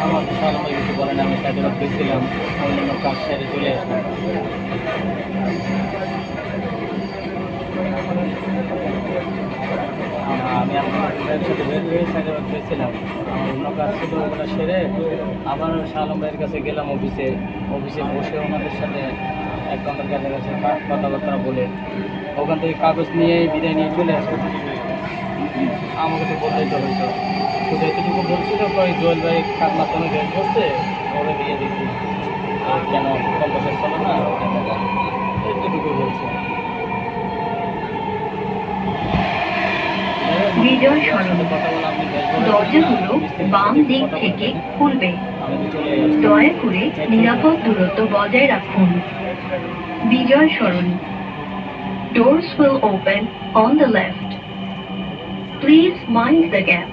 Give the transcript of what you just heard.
আমার বিশাল আমার কিছু বলেন, আমি সাইডে গেছিলাম, অন্যান্য কাজ সাইডে চলে আসলাম। আমি আপনার সাথে বের হয়ে সাইডে গেছিলাম, আমার অন্য কাজ ছিল, ওগুলো সেরে আবার শালম ভাইয়ের কাছে গেলাম অফিসে। অফিসে বসে ওনাদের সাথে 1 ঘন্টার কাছাকাছি কথাবার্তা বলে ওখান থেকে কাগজ নিয়ে বিদায় নিয়ে চলে আসে। আমাকে তো বললেই তো হয়তো শুধু এতটুকু বলছিল, জোয়েল ভাই কার মাধ্যমে বের করছে, ওরে দিয়ে দিচ্ছি, কেন কম বছর চলো না, এতটুকু বলছে। বিজয় সরণি, দরজাগুলো বাম দিক থেকে খুলবে। দয়া করে নিরাপদ দূরত্ব বজায় রাখুন। বিজয় সরণি, doors will open on the left. Please mind the gap.